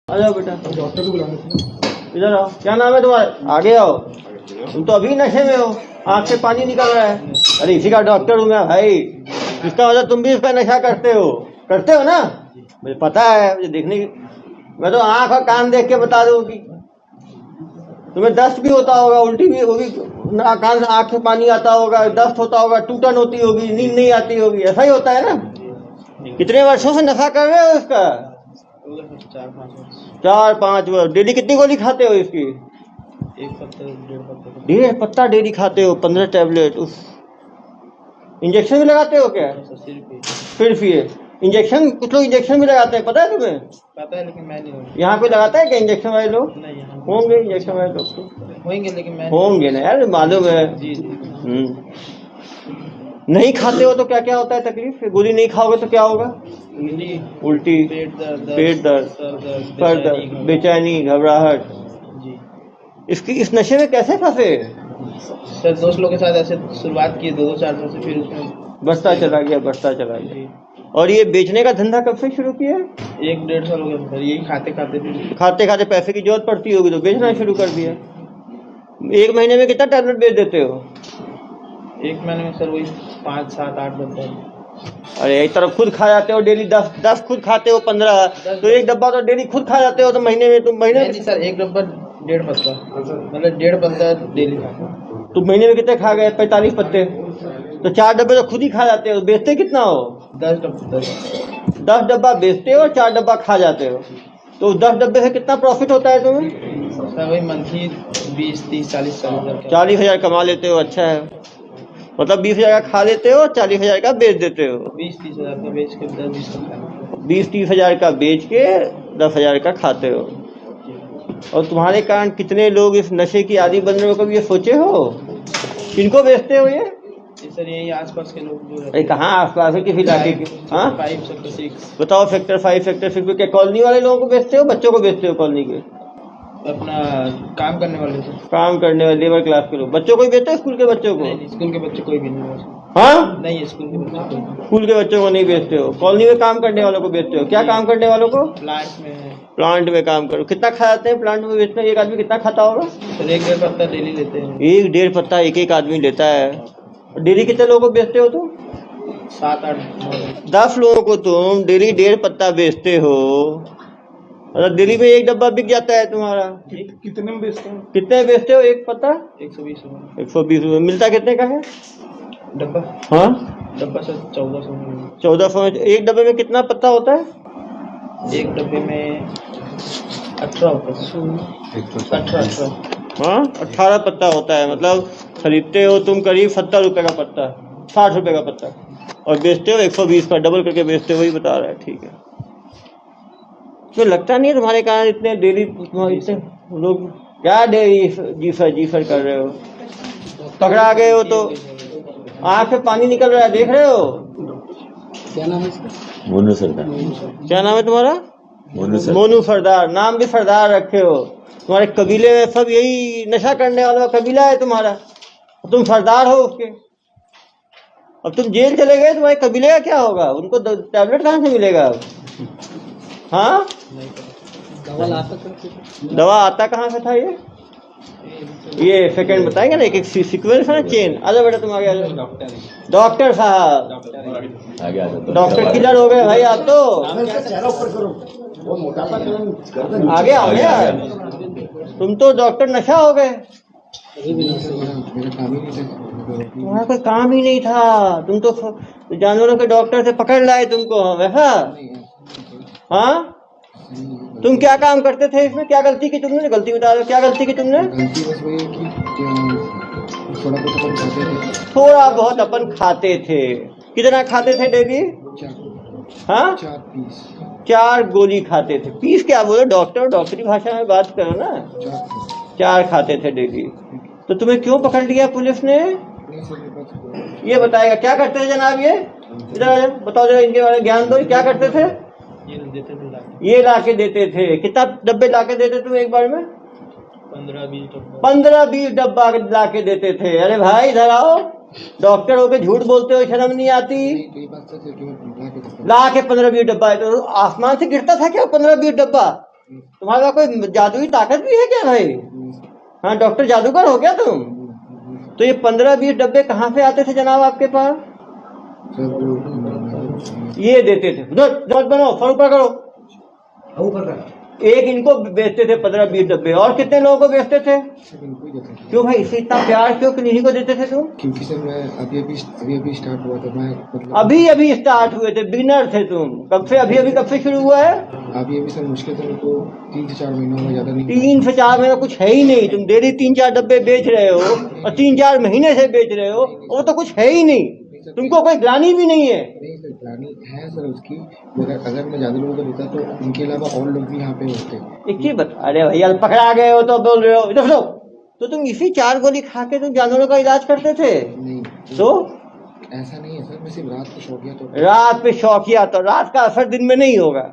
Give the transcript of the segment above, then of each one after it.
आ जाओ बेटा, डॉक्टर को बुलाने इधर आओ। क्या नाम है तुम्हारा? आगे आओ। तुम तो अभी नशे में हो, आंख से पानी निकल रहा है। अरे इसी का डॉक्टर हूँ मैं भाई। इसका मतलब तुम भी इसका नशा करते हो ना? मुझे पता है, मुझे देखने की, मैं तो आंख और कान देख के बता दूं कि तुम्हें दस्त भी होता होगा, उल्टी भी होगी, कान आंख से पानी आता होगा, दस्त होता होगा, टूटन होती होगी, नींद नहीं आती होगी, ऐसा ही होता है ना? कितने वर्षों से नशा कर रहे हो इसका? 4-5 वर्ष। डेली कितनी गोली खाते हो इसकी? 1 पत्ता डेली खाते हो, 15 टैबलेट। इंजेक्शन भी लगाते हो क्या? सिर्फ ये इंजेक्शन? कुछ लोग इंजेक्शन भी लगाते हैं, पता है तुम्हें? पता है, लेकिन मैं नहीं हूँ। यहाँ कोई लगाता है क्या इंजेक्शन वाले लोग? नहीं, होंगे इंजेक्शन वाले लोग तो होंगे, लेकिन मैं होंगे ना यार, मालूम है जी। नहीं खाते हो तो क्या क्या होता है तकलीफ? गोली नहीं खाओगे तो क्या होगा? उल्टी, पेट दर्द, सर दर्द, बेचैनी, घबराहट। इस नशे में कैसे फंसे? सर दोस्त लोगों के साथ ऐसे शुरुआत की 2-4 साल से, फिर उसमें बढ़ता चला गया। और ये बेचने का धंधा कब से शुरू किया? 1-1.5 साल हो गया सर। यही खाते खाते पैसे की जरूरत पड़ती होगी तो बेचना शुरू कर दिया। 1 महीने में कितना टैबलेट बेच देते हो? 1 महीने में सर वही 5, 7, 8 डब्बा। अरे एक तरफ खुद खा जाते हो डेली, 10 खुद खाते हो, 15 तो 1 डब्बा तो डेली खुद खा जाते हो, तो महीने में तुम नहीं सर, 1 डब्बा 1.5 पत्ता, मतलब 1.5 पत्ता डेली खाता। तो महीने में कितने खा गए? 45 पत्ते। तो 4 डब्बे तो खुद ही खा जाते हो। बेचते कितना हो? 10 डब्बा। 10 डब्बा बेचते हो, 4 डब्बा खा जाते हो। तो 10 डब्बे से कितना प्रॉफिट होता है तुम्हें? सर वही मंथली 20, 30, 40 हज़ार। 40,000 कमा लेते हो। अच्छा है, मतलब 20,000 का खा लेते हो, 40,000 का बेच देते हो। 20-30 हज़ार का बेच के 10-20 का 20-30 हज़ार का बेच के 10,000 का खाते हो। और तुम्हारे कारण कितने लोग इस नशे की आदी बन रहे हो, कभी ये सोचे हो? किनको बेचते हो ये? सर यही आसपास के लोग जो रहते हैं। कहाँ आसपास है? किस इलाके के? हाँ 5 सेक्टर 6 बताओ। सेक्टर 5 सेक्टर 6 के कॉलोनी वाले लोगों को बेचते हो, बच्चों को बेचते हो? कॉलोनी के अपना काम करने वाले थे, काम करने वाले लेबर क्लास के लोग। बच्चों को ही बेचते हो? स्कूल के बच्चों को? नहीं, स्कूल के बच्चे कोई भी नहीं। हाँ नहीं, स्कूल के बच्चे स्कूल के बच्चों को नहीं बेचते हो, कॉलोनी में काम करने वालों को बेचते हो। क्या काम करने वालों को? प्लांट में काम करो। कितना खा जाते हैं प्लांट में बेचना? एक आदमी कितना खाता होगा? 1-1.5 पत्ता डेली लेते हैं। 1-1.5 पत्ता एक आदमी लेता है। डेली कितने लोगों को बेचते हो तुम? 7-8 10 लोगों को तुम डेली 1.5 पत्ता बेचते हो। मतलब डेली में 1 डब्बा बिक जाता है तुम्हारा। कितने में बेचते हैं? कितने बेचते हो एक पत्ता? 120 रुपये। 120 रुपये। मिलता कितने का है डब्बा? हाँ डब्बा सर 1400 में। 1400 में। एक डब्बे में कितना पत्ता होता है? एक डब्बे में 18 होता है। 18। हाँ 18 पत्ता होता है। मतलब खरीदते हो तुम करीब 70 रुपये का पत्ता, 60 रुपये का पत्ता, और बेचते हो 120 का। डबल करके बेचते हो, वही बता रहा है। ठीक है, तो लगता नहीं है तुम्हारे कारण इतने डेली इतने लोग क्या डेली जीफर कर रहे हो? पकड़ा गए हो तो आँख से पानी निकल रहा है, देख रहे हो? क्या नाम है इसका? मोनू सरदार। क्या नाम है तुम्हारा? मोनू सरदार। नाम भी सरदार रखे हो। तुम्हारे कबीले में सब यही नशा करने वाला कबीला है तुम्हारा, तुम सरदार हो उसके। अब तुम जेल चले गए, तुम्हारे कबीले का क्या होगा? उनको टैबलेट कहाँ से मिलेगा अब? हाँ दवा आता कहाँ से था? ये सेकंड बताएंगे ना, एक सीक्वेंस है ना, चेन। आजा बेटा तुम आगे आ जाओ। डॉक्टर साहब डॉक्टर किलर हो गए भाई आप तो। आगे आओ यार, तुम तो डॉक्टर नशा हो गए। तुम्हारा कोई काम ही नहीं था, तुम तो जानवरों के डॉक्टर से पकड़ लाए तुमको हम, ऐसा? हाँ तुम क्या काम करते थे इसमें? क्या गलती की तुमने? गलती बता दो, क्या गलती की तुमने? गलती बस वही कि थोड़ा बहुत अपन खाते थे। कितना खाते थे डेली? हाँ 4 गोली खाते थे। पीस क्या बोलो? डॉक्टरी भाषा में बात करो ना। 4 खाते थे डेली। तो तुम्हें क्यों पकड़ लिया पुलिस ने? ये बताएगा। क्या करते थे जनाब ये? इधर बताओ जरा, इनके बारे में ज्ञान दो। क्या करते थे? ये लाके देते थे। कितना डब्बे लाके देते तुम एक बार में? 15-20 डब्बा लाके देते थे। अरे भाई इधर आओ, डॉक्टर होके झूठ बोलते हो, शर्म नहीं आती? लाके 15-20 डब्बा तो आसमान से गिरता था क्या 15-20 डब्बा? तुम्हारे पास कोई जादुई ताकत भी है क्या भाई? हाँ, डॉक्टर जादूगर हो क्या तुम? तो ये 15-20 डब्बे कहाँ से आते थे जनाब आपके पास? ये देते थे, उधर बनाओ, फल ऊपर करो, एक इनको बेचते थे 15-20 डब्बे। और कितने लोगों को बेचते थे? क्यों भाई, इससे इतना प्यार क्यों किन्हीं को देते थे तुम? क्योंकि सर मैं अभी स्टार्ट हुआ था, मैं मतलब अभी स्टार्ट हुए थे, बिगिनर थे तुम। कब से कब से शुरू हुआ है? अभी सर मुश्किल से तो 3 से 4 महीना हुआ, ज्यादा नहीं। 3 से 4 महीना कुछ है ही नहीं। तुम डेली 3-4 डब्बे बेच रहे हो और 3-4 महीने से बेच रहे हो, वो तो कुछ है ही नहीं। तुमको कोई ग्लानी भी नहीं है? नहीं सर, प्लानिंग है सर उसकी, मगर अगर मैं ज्यादा लोगों को देता तो इनके अलावा और लोग भी यहाँ पे होते। एक चीज बता, अरे भैया पकड़ा गए हो तो बोल रहे हो, इधर लो। तो तुम इसी 4 गोली खा के तुम जानवरों का इलाज करते थे? नहीं तो ऐसा नहीं है सर, मैं सिर्फ रात को शौकिया तो रात पे शौकिया, तो रात का असर दिन में नहीं होगा।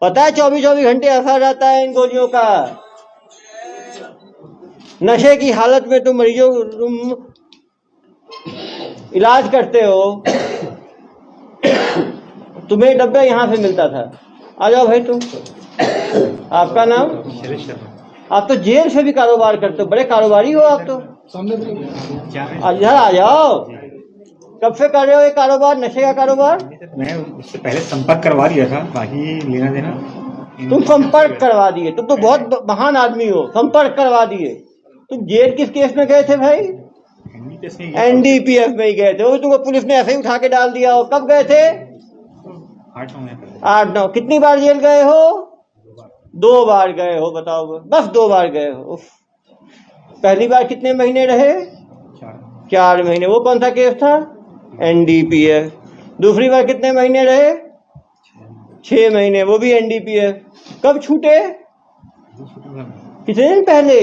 पता है 24-24 घंटे असर रहता है इन गोलियों का। नशे की हालत में तुम मरीजों तुम इलाज करते हो। तुम्हें डब्बा यहाँ से मिलता था। आ जाओ भाई तुम, आपका नाम? आप तो जेल से भी कारोबार करते हो, बड़े कारोबारी हो आप तो। सामने इधर आ जाओ। कब से कर रहे हो ये कारोबार, नशे का कारोबार? मैं उससे पहले संपर्क करवा दिया था, बाकी लेना देना। तुम संपर्क करवा दिए? तुम तो बहुत महान आदमी हो, संपर्क करवा दिए। तुम जेल किस केस में गए थे भाई? एनडीपीएफ में ही गए थे। वो भी तुमको पुलिस ने ऐसे ही उठा के डाल दिया हो। कब गए थे? 8-9। कितनी बार जेल गए हो? 2 बार गए हो, बताओ बस 2 बार गए हो। उफ। पहली बार कितने महीने रहे? 4 महीने। वो कौन सा केस था? एनडीपीएफ। दूसरी बार कितने महीने रहे? 6 महीने, वो भी एनडीपीएफ। कब छूटे? कितने दिन पहले?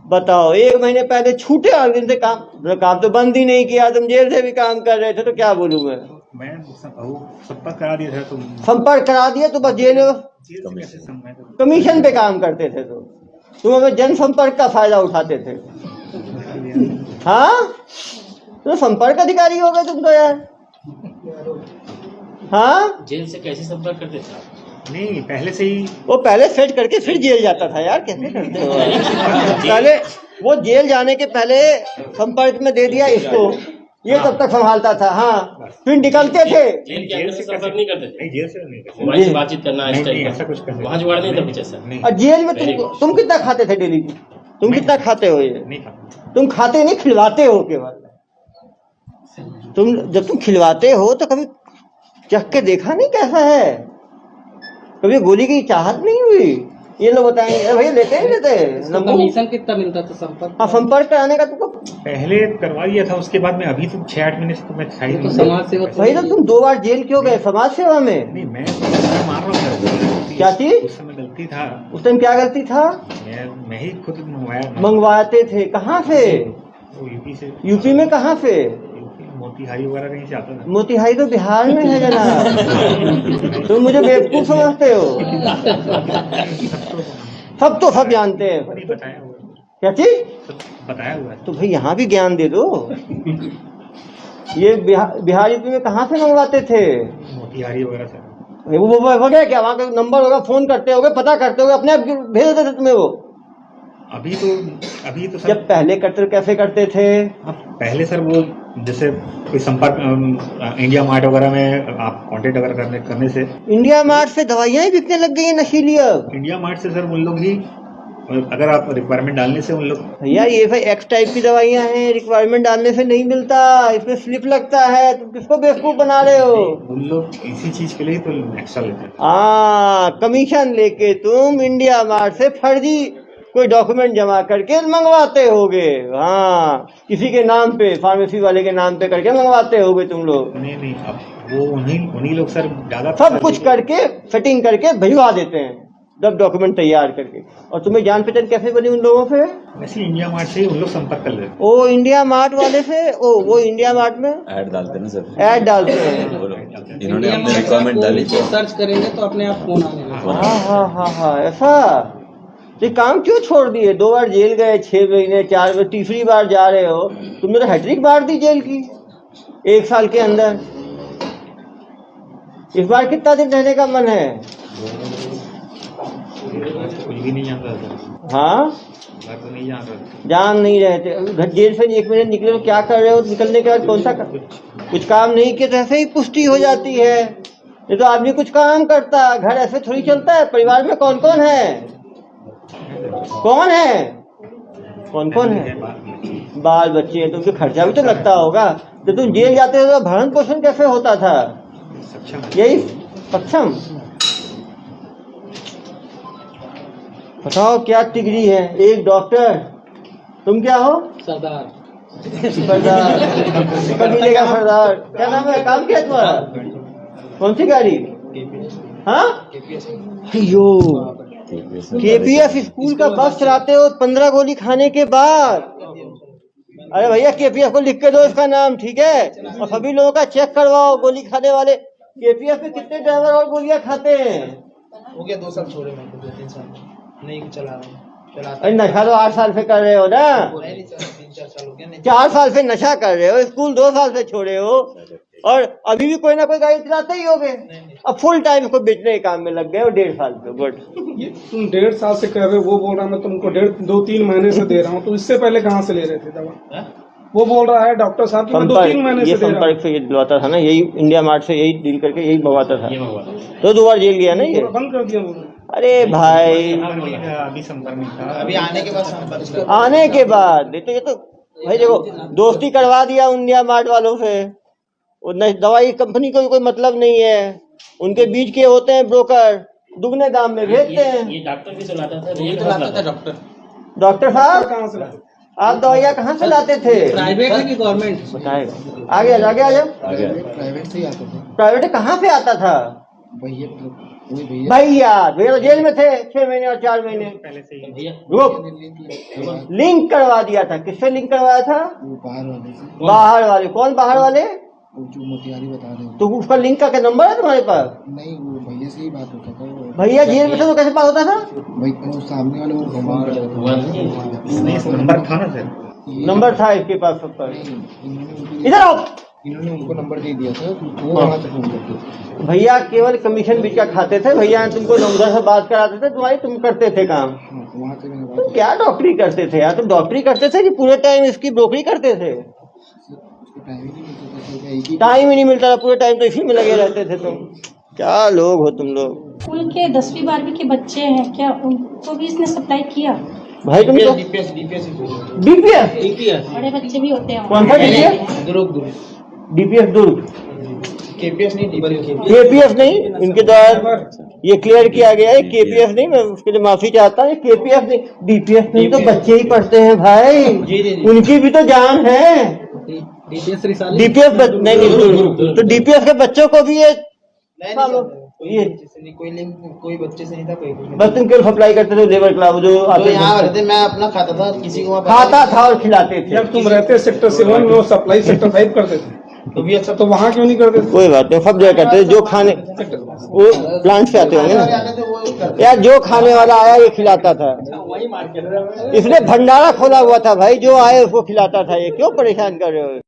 बताओ, 1 महीने पहले छूटे और दिन से काम तो बंद ही नहीं किया। तुम जेल से भी काम कर रहे थे, तो क्या बोलूं मैं संपर्क करा दिया था। तुम संपर्क करा दिया तो बस जेल कमीशन पे काम करते थे। तुम हमें जनसंपर्क का फायदा उठाते थे। हाँ, तो संपर्क अधिकारी हो गए तुम तो यार। हाँ, जेल से कैसे संपर्क करते थे? नहीं, पहले से ही वो पहले सेट करके फिर जेल जाता था यार। कैसे करते हो? पहले वो जेल जाने के पहले संपर्क में दे दिया इसको, ये तब तक संभालता था। हाँ, फिर निकलते थे। जेल से संपर्क नहीं करते थे? जेल से नहीं करते। मोबाइल से बातचीत करना ऐसा कुछ करते वहाँ जुगाड़ नहीं था कुछ ऐसा? और जेल में तुम कितना खाते थे डेली? तुम कितना खाते हो? ये नहीं खाता। तुम खाते नहीं, खिलवाते हो केवल। तुम जब तुम खिलवाते हो तो कभी चख के देखा नहीं कैसा है? कभी गोली की चाहत नहीं हुई? ये लोग बताएंगे भैया लेते ही लेते। कमीशन कितना मिलता था संपर्क? हाँ, संपर्क कराने का तुमको पहले करवा दिया था, उसके बाद में अभी तो 6-8 महीने से तो मैं खाई नहीं। समाज सेवा भाई, तो तुम 2 बार जेल क्यों गए? समाज सेवा में? नहीं, मैं मार रहा था। क्या चीज? उस समय गलती था। उस टाइम क्या गलती था? मैं ही खुद मंगवाते थे। कहाँ से? यूपी से। यूपी में कहाँ से? मोतिहारी वगैरह कहीं से आता था। मोतिहारी तो बिहार में है जनाब। तुम मुझे बेवकूफ समझते हो? सब तो सब जानते हैं। बताया हुआ। क्या चीज? बताया हुआ है। तो भाई यहाँ भी ज्ञान दे दो। ये बिहार यूपी में कहाँ से मंगवाते थे? मोतिहारी वगैरह से। वो वगैरह क्या, वहाँ का नंबर होगा, फोन करते होगे, पता करते होगे, अपने आप भेज देते थे तुम्हें वो। अभी तो सर, जब पहले करते कैसे करते थे? पहले सर वो जैसे कोई संपर्क इंडिया मार्ट वगैरह में आप कांटेक्ट अगर करने से। इंडिया मार्ट से दवाइयाँ ही बिकने लग गई है नशीली अब। इंडिया मार्ट से सर उन लोग भी, अगर आप रिक्वायरमेंट डालने से उन लोग। भैया ये भाई एक्स टाइप की दवाइयाँ हैं, रिक्वायरमेंट डालने से नहीं मिलता, इसमें स्लिप लगता है। तुम किसको बेवकूफ बना रहे हो? उन लोग इसी चीज के लिए तो एक्स्ट्रा लेते हैं। कमीशन लेके तुम इंडिया मार्ट से फर्जी कोई डॉक्यूमेंट जमा करके मंगवाते होगे। हाँ, किसी के नाम पे, फार्मेसी वाले के नाम पे करके मंगवाते होगे तुम लोग। नहीं, अब वो उन्हीं लोग सर ज्यादा सब कुछ करके सेटिंग करके भिजवा देते हैं, जब डॉक्यूमेंट तैयार करके। और तुम्हें जान पहचान कैसे बनी उन लोगों से? वैसे इंडिया मार्ट से उन लोग संपर्क कर लेते। ओ इंडिया मार्ट वाले से? वो इंडिया मार्ट में ऐड डालते ना सर, ऐड डालते हैं। इन्होंने अपनी रिक्वायरमेंट डाली तो सर्च करेंगे तो अपने आप फोन आने। हाँ, ऐसा। ये काम क्यों छोड़ दिए? 2 बार जेल गए, 6 महीने, 4 बार, तीसरी बार जा रहे हो। तुमने तो हैट्रिक मार दी जेल की 1 साल के अंदर। इस बार कितना दिन रहने का मन है? कुछ भी नहीं जान रहा सर, हाँ, घर तो नहीं जान रहा। जान नहीं रहे थे। अभी घर जेल से 1 महीने निकले तो क्या कर रहे हो? निकलने के बाद कौन सा कुछ काम नहीं किया तो ऐसे ही पुष्टि हो जाती है। ये तो आदमी कुछ काम करता, घर ऐसे थोड़ी चलता है। परिवार में कौन कौन है? कौन है? कौन कौन है? बाल बच्चे हैं, तो उनके खर्चा भी तो लगता होगा। जब तुम जेल जाते थे तो भरण पोषण कैसे होता था? यही सक्षम। बताओ क्या डिग्री है? एक डॉक्टर, तुम क्या हो? सरदार। सरदार, कबीले का सरदार। क्या नाम है? काम क्या है तुम्हारा? कौन सी गाड़ी? हाँ, यो KPF स्कूल का बस चलाते हो 15 गोली खाने के बाद। अरे भैया KPF को लिख के दो इसका नाम, ठीक है? और सभी लोगों का चेक करवाओ गोली खाने वाले। KPF में कितने ड्राइवर और गोलियां खाते हैं? हो गया 2 साल छोड़े मेरे को, 2-3 साल नहीं चला रहा हूँ। अरे नशा तो 8 साल से कर रहे हो ना? नहीं चला, 3-4 साल हो गया नहीं। 4 साल से नशा कर रहे हो, स्कूल 2 साल से छोड़े हो, और अभी भी कोई ना कोई गाड़ी चलाते ही होगे। अब फुल टाइम इसको बेचने के काम में लग गए हो 1.5 साल से। गुड। ये तुम 1.5 साल से कर रहे हो, वो बोल रहा है मैं तुमको 2-3 महीने से दे रहा हूँ, तो इससे पहले कहाँ से ले रहे थे दवा? वो बोल रहा है डॉक्टर साहब कि मैं 2-3 महीने से दे रहा हूँ। संपर्क से ये दिलवाता था ना, यही इंडिया मार्ट से यही डील करके यही मंगवाता था। तो 2 बार जेल गया ना ये। बंद कर दिया उन्होंने। अरे भाई, अभी संपर्क नहीं था। अभी आने के बाद संपर्क आने के बाद ये तो भाई देखो, दोस्ती करवा दिया इंडिया मार्ट वालों से। दवाई कंपनी को भी कोई मतलब नहीं है, उनके बीच के होते हैं ब्रोकर, दुगने दाम में भेजते हैं। ये डॉक्टर भी चलाता था, ये तो लाता था डॉक्टर। डॉक्टर साहब, कहाँ से लाते? आप दवाइयाँ कहाँ से लाते थे? प्राइवेट है कि गवर्नमेंट? बताएगा। आगे आ जाओ। प्राइवेट से ही आते थे प्राइवेट कहाँ से आता था? भैया, वही भैया भैया तो जेल में थे 6 महीने और 4 महीने पहले से ही रुक, लिंक करवा दिया था। किससे लिंक करवाया था? वो बाहर वाले से, बाहर वाले। कौन बाहर वाले? वो जो मोतिहारी बता रहे हो। तो उसका लिंक का क्या नंबर है तुम्हारे पास? नहीं, वो भैया से ही बात होता था। वो भैया जेल में थे तो कैसे बात होता था? भाई वो सामने वाले वो भगवान का नंबर था ना सर। नंबर था इसके पास सब पर। इन्होंने इधर आओ। उनको नंबर दे दिया था, तो वो वहाँ से फोन करते थे। भैया केवल कमीशन बीच का खाते थे। भैया तुमको उधर से बात कराते थे, तुम्हारी तुम करते थे काम। हाँ, तो वहाँ से मैंने तो बात क्या डॉक्टरी करते थे यार? तुम डॉक्टरी करते थे कि पूरे टाइम इसकी ब्रोकरी करते थे? उसको टाइम ही नहीं मिलता था, तो एक ही टाइम ही नहीं मिलता था, पूरे टाइम तो इसी में लगे रहते थे तुम। क्या लोग हो तुम लोग। स्कूल के 10वीं 12वीं के बच्चे हैं, क्या उनको भी इसने सप्लाई किया? भाई तुम तो डीपीएस DPS बड़े बच्चे भी होते हैं। कौन सा DPS? दुर्ग DPS दुर्ग, KPS नहीं, DPS। KPF नहीं। इनके द्वारा ये क्लियर किया गया है, KPF नहीं। मैं उसके लिए माफी चाहता हूँ। KPF नहीं, DPS नहीं, तो बच्चे ही पढ़ते हैं भाई। जी। उनकी भी तो जान है। DPS रिसाली DPS नहीं, तो DPS के बच्चों को भी ये ये कोई लिंक कोई बच्चे से नहीं था, कोई कुछ नहीं। बस तुम केवल सप्लाई करते थे लेबर क्लास जो तो आते यहाँ रहते, मैं अपना खाता था, किसी को खाता था और खिलाते थे। जब तुम रहते सेक्टर 7 में, वो सप्लाई सेक्टर 5 करते थे, तो भी अच्छा। तो वहाँ क्यों नहीं करते थे? कोई बात नहीं, सब जगह करते थे। जो खाने वो प्लांट से आते होंगे ना यार, जो खाने वाला आया ये खिलाता था। इसने भंडारा खोला हुआ था भाई, जो आए उसको खिलाता था। ये क्यों परेशान कर रहे हो?